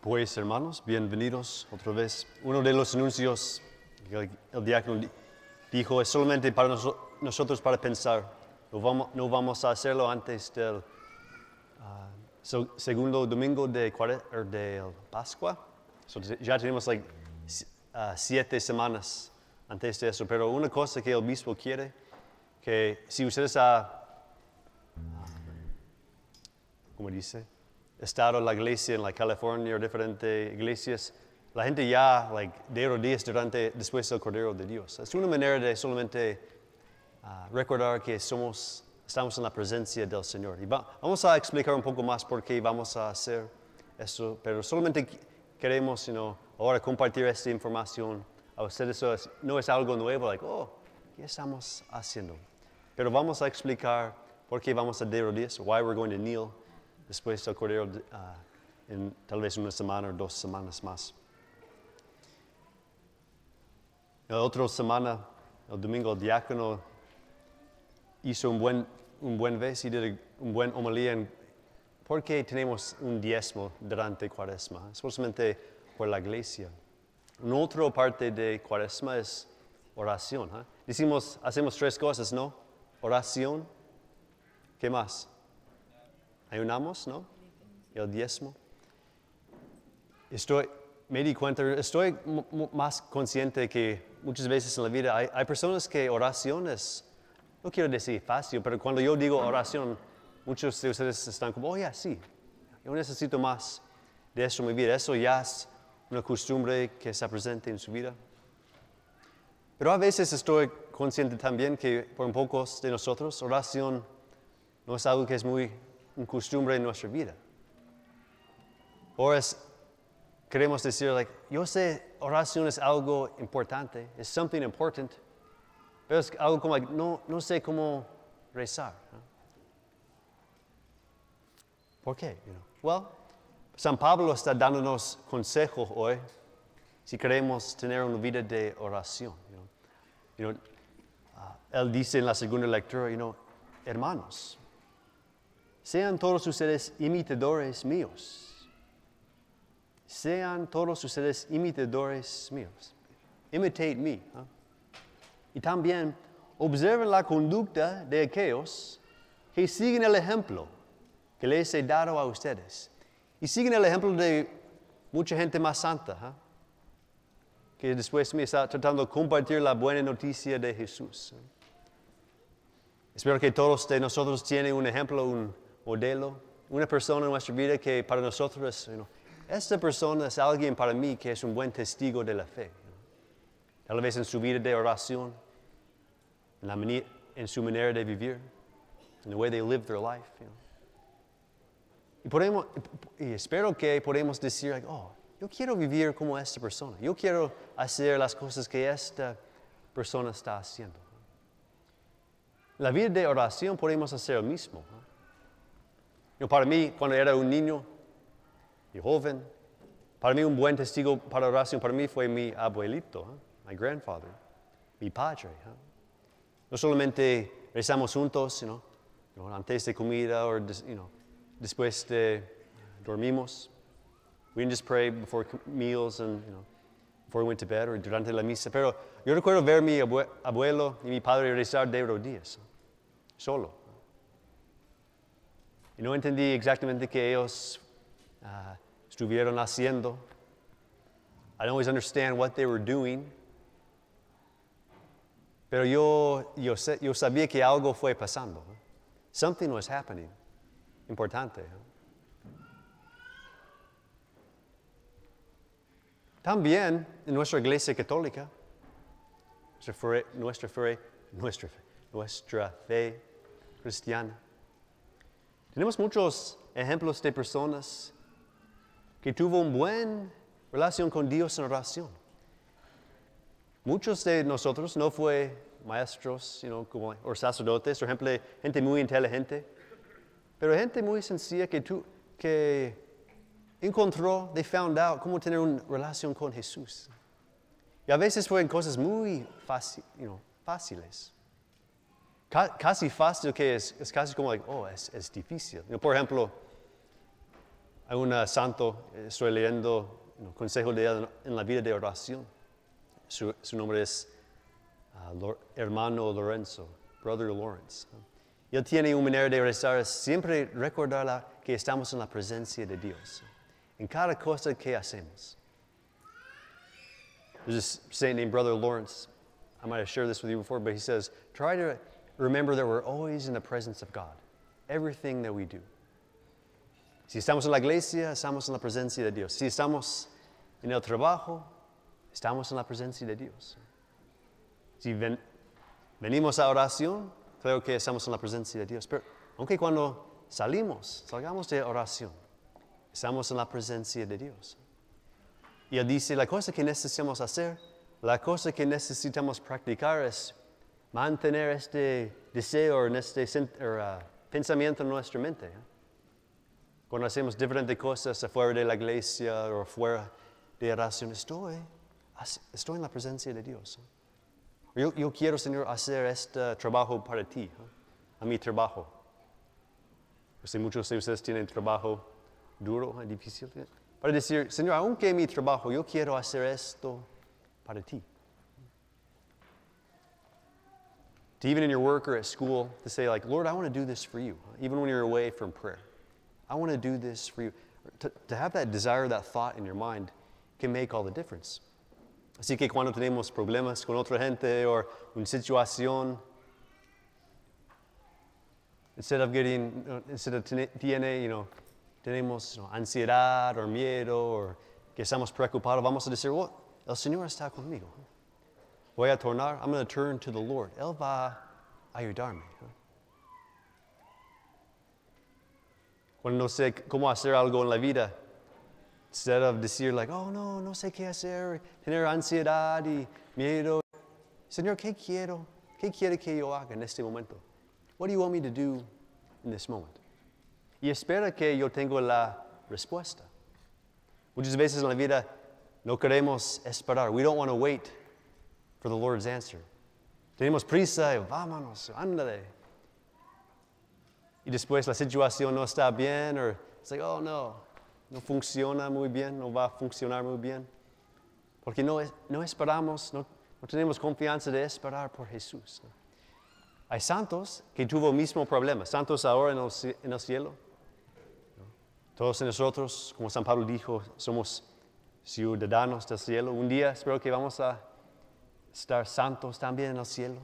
Pues hermanos, bienvenidos otra vez. Uno de los anuncios que el diácono dijo es solamente para nosotros para pensar. No vamos a hacerlo antes del segundo domingo de Pascua. So, ya tenemos 7 semanas antes de eso. Pero una cosa que el obispo quiere, que si ustedes ¿cómo dice? Estado en la iglesia en California o diferentes iglesias, la gente ya de rodillas después del Cordero de Dios. Es una manera de solamente recordar que estamos en la presencia del Señor. Y vamos a explicar un poco más por qué vamos a hacer eso, pero solamente queremos ahora compartir esta información a ustedes. No es algo nuevo, ¿qué estamos haciendo? Pero vamos a explicar por qué vamos a de rodillas, why we're going to kneel después del Cordero en tal vez una semana o 2 semanas más. La otra semana, el domingo, el diácono hizo un buen vez y dio un buen homilía en por qué tenemos un diezmo durante Cuaresma, especialmente por la iglesia. Una otra parte de Cuaresma es oración. Hacemos 3 cosas, ¿no? Oración, ¿qué más? Ayunamos, ¿no? El diezmo. Me di cuenta, estoy más consciente que muchas veces en la vida hay personas que oración es, no quiero decir fácil, pero cuando yo digo oración, muchos de ustedes están como, sí, yo necesito más de eso en mi vida. Eso ya es una costumbre que está presente en su vida. Pero a veces estoy consciente también que por pocos de nosotros, oración no es algo que es muy una costumbre en nuestra vida. Ahora queremos decir, yo sé, oración es algo importante, es something important, pero es algo como, no sé cómo rezar. ¿No? ¿Por qué? San Pablo está dándonos consejos hoy si queremos tener una vida de oración. Él dice en la segunda lectura, hermanos, sean todos ustedes imitadores míos. Sean todos ustedes imitadores míos. Imitate me. Y también observen la conducta de aquellos que siguen el ejemplo que les he dado a ustedes. Y siguen el ejemplo de mucha gente más santa, que después me está tratando de compartir la buena noticia de Jesús. Espero que todos de nosotros tienen un ejemplo, un modelo, una persona en nuestra vida que para nosotros, esta persona es alguien para mí que es un buen testigo de la fe. Tal vez en su vida de oración, en su manera de vivir, en the way they live their life. Y espero que podamos decir, yo quiero vivir como esta persona. Yo quiero hacer las cosas que esta persona está haciendo. La vida de oración podemos hacer lo mismo. Para mí, cuando era un niño y joven, para mí un buen testigo para oración, para mí fue mi abuelito, my grandfather, mi padre. No solamente rezamos juntos, antes de comida o después de dormimos. We didn't just pray before meals and before we went to bed or durante la misa. Pero yo recuerdo ver a mi abuelo y mi padre rezar de rodillas, solo. Y no entendí exactamente qué ellos estuvieron haciendo. I don't always understand what they were doing. Pero yo sabía que algo fue pasando. Something was happening. Importante. También en nuestra iglesia católica, nuestra fe cristiana, tenemos muchos ejemplos de personas que tuvieron una buena relación con Dios en oración. Muchos de nosotros no fue maestros, o sacerdotes, por ejemplo, gente muy inteligente, pero gente muy sencilla que encontró, they found out cómo tener una relación con Jesús. Y a veces fueron cosas muy fáciles. Casi fácil que es casi como, es difícil. Por ejemplo, Hay un santo, estoy leyendo consejo de él en la vida de oración. Su nombre es hermano Lorenzo, Brother Lawrence. Y él tiene una manera de rezar, es siempre recordar que estamos en la presencia de Dios. En cada cosa que hacemos. There's this saint named Brother Lawrence. I might have shared this with you before, but he says, try to remember that we're always in the presence of God. Everything that we do. Si estamos en la iglesia, estamos en la presencia de Dios. Si estamos en el trabajo, estamos en la presencia de Dios. Si venimos a oración, creo que estamos en la presencia de Dios. Pero aunque cuando salgamos de oración, estamos en la presencia de Dios. Y él dice, la cosa que necesitamos hacer, la cosa que necesitamos practicar es mantener este deseo, este pensamiento en nuestra mente. Cuando hacemos diferentes cosas afuera de la iglesia o fuera de oración, estoy en la presencia de Dios. Yo quiero, Señor, hacer este trabajo para ti, a mi trabajo. Yo sé muchos de ustedes tienen trabajo duro, difícil. Para decir, Señor, aunque mi trabajo, yo quiero hacer esto para ti. Even in your work or at school, to say like, Lord, I want to do this for you. Even when you're away from prayer. I want to do this for you. To have that desire, that thought in your mind can make all the difference. Así que cuando tenemos problemas con otra gente o una situación, instead of tenemos ansiedad o miedo o que estamos preocupados, vamos a decir, oh, el Señor está conmigo. Voy a tornar, I'm going to turn to the Lord. Él va a ayudarme. Cuando no sé cómo hacer algo en la vida, instead of decir like, oh no sé qué hacer, tener ansiedad y miedo. Señor, ¿qué quiero? ¿Qué quiere que yo haga en este momento? What do you want me to do in this moment? Y espera que yo tenga la respuesta. Muchas veces en la vida no queremos esperar. We don't want to wait for the Lord's answer. Tenemos prisa y vámonos, ándale. Y después la situación no está bien, o it's like, oh no funciona muy bien, no va a funcionar muy bien. Porque no esperamos, no tenemos confianza de esperar por Jesús. ¿No? Hay santos que tuvo el mismo problema, santos ahora en el cielo. ¿No? Todos nosotros, como San Pablo dijo, somos ciudadanos del cielo. Un día espero que vamos a estar santos también en el cielo.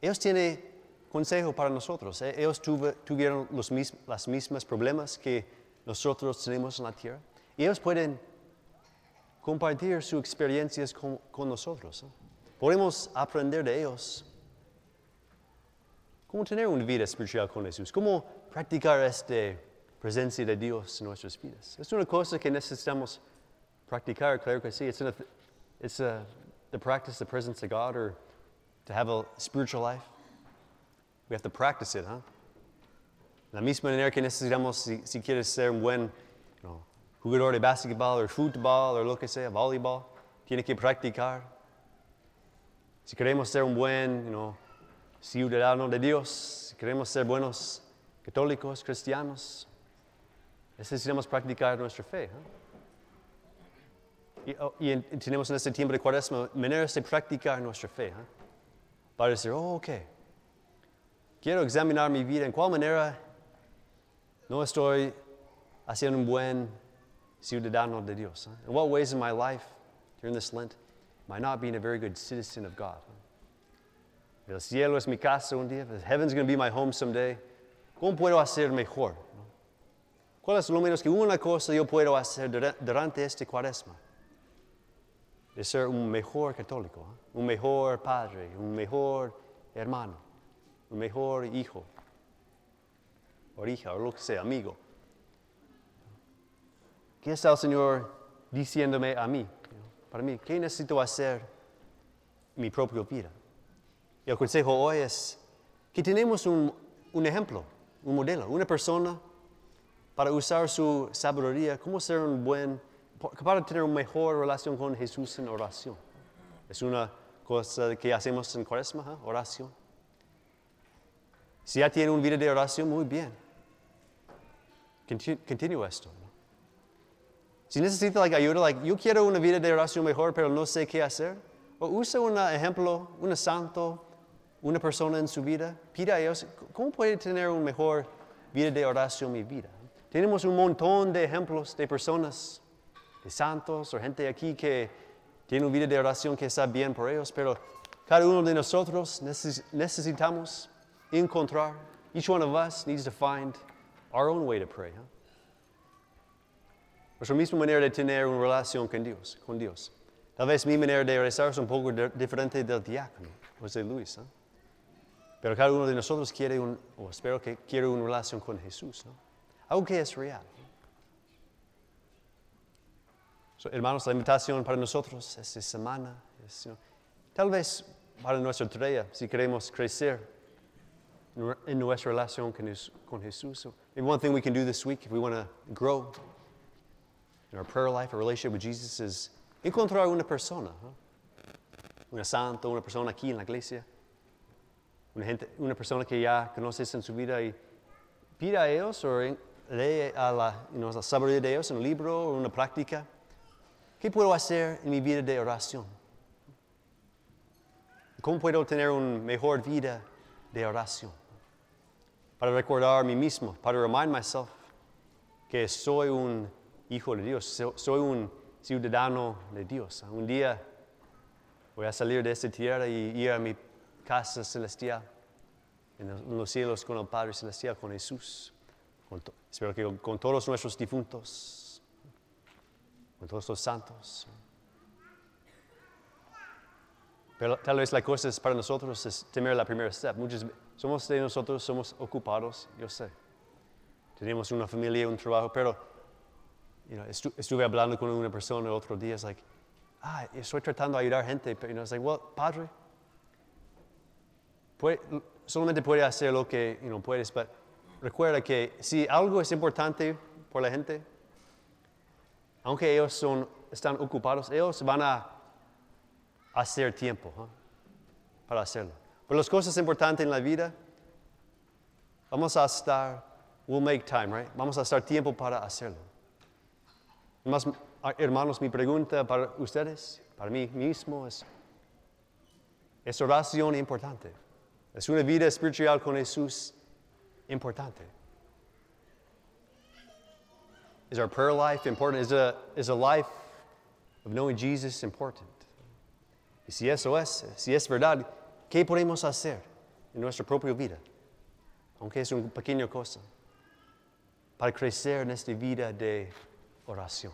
Ellos tienen consejo para nosotros. Ellos tuvieron los mismos problemas que nosotros tenemos en la tierra. Y ellos pueden compartir sus experiencias con nosotros. Podemos aprender de ellos cómo tener una vida espiritual con Jesús, cómo practicar esta presencia de Dios en nuestras vidas. Es una cosa que necesitamos practicar, claro que sí. It's the practice the presence of God, or to have a spiritual life. We have to practice it, huh? La misma manera que necesitamos, si quieres ser un buen jugador de básquetbol o fútbol o lo que sea, voleibol, tiene que practicar. Si queremos ser un buen ciudadano de Dios, si queremos ser buenos católicos, cristianos, necesitamos practicar nuestra fe. ¿Eh? Y tenemos en este tiempo de Cuaresma maneras de practicar nuestra fe. Para decir, ok, quiero examinar mi vida, en cuál manera no estoy haciendo un buen ciudadano de Dios. In what ways in my life during this Lent am I not being a very good citizen of God? El cielo es mi casa un día. Heaven's going to be my home someday. ¿Cómo puedo hacer mejor? ¿Cuál es lo menos que una cosa yo puedo hacer durante este Cuaresma? De ser un mejor católico, un mejor padre, un mejor hermano, un mejor hijo, o hija, o lo que sea, amigo. ¿Qué está el Señor diciéndome a mí? Para mí, ¿qué necesito hacer en mi propia vida? Y el consejo hoy es que tenemos un ejemplo, un modelo, una persona para usar su sabiduría, cómo ser para tener una mejor relación con Jesús en oración. Es una cosa que hacemos en Cuaresma, oración. Si ya tiene una vida de oración, muy bien. continúa esto, ¿no? Si necesita ayuda, yo quiero una vida de oración mejor, pero no sé qué hacer, o usa un ejemplo, un santo, una persona en su vida, pida a Dios, ¿cómo puede tener una mejor vida de oración en mi vida? Tenemos un montón de ejemplos de personas, de santos o gente aquí que tiene una vida de oración que está bien por ellos, pero cada uno de nosotros necesitamos encontrar, each one of us needs to find our own way to pray. Huh? Nuestra misma manera de tener una relación con Dios. Tal vez mi manera de rezar es un poco diferente del diácono, José Luis. ¿No? Pero cada uno de nosotros quiere espero que quiere una relación con Jesús. ¿No? Algo que es real. So, hermanos, la invitación para nosotros esta semana es, tal vez para nuestra tarea, si queremos crecer en nuestra relación con Jesús. Maybe one thing we can do this week if we want to grow in our prayer life, our relationship with Jesus, is encontrar una persona, una santa, una persona aquí en la iglesia, una persona que ya conoces en su vida y pida a ellos o lee a la sabiduría de ellos en un libro o una práctica. ¿Qué puedo hacer en mi vida de oración? ¿Cómo puedo tener una mejor vida de oración? Para recordar a mí mismo, para remind myself que soy un hijo de Dios, soy un ciudadano de Dios. Un día voy a salir de esta tierra y ir a mi casa celestial, en los cielos con el Padre Celestial, con Jesús. Espero que con todos nuestros difuntos, con todos los santos. Pero tal vez la cosa es para nosotros es tener la primera step. Somos de nosotros, somos ocupados, yo sé. Tenemos una familia, un trabajo, pero estuve hablando con una persona el otro día, estoy tratando de ayudar a gente, pero Padre, solamente puede hacer lo que puedes, pero recuerda que si algo es importante por la gente, aunque ellos están ocupados, ellos van a hacer tiempo para hacerlo. Pero las cosas importantes en la vida, we'll make time, right? Vamos a estar tiempo para hacerlo. Además, hermanos, mi pregunta para ustedes, para mí mismo, es oración importante. Es una vida espiritual con Jesús importante. Is our prayer life important? Is a life of knowing Jesus important? Y si eso si es verdad, ¿qué podemos hacer en nuestra propia vida? Aunque es una pequeña cosa, para crecer en esta vida de oración.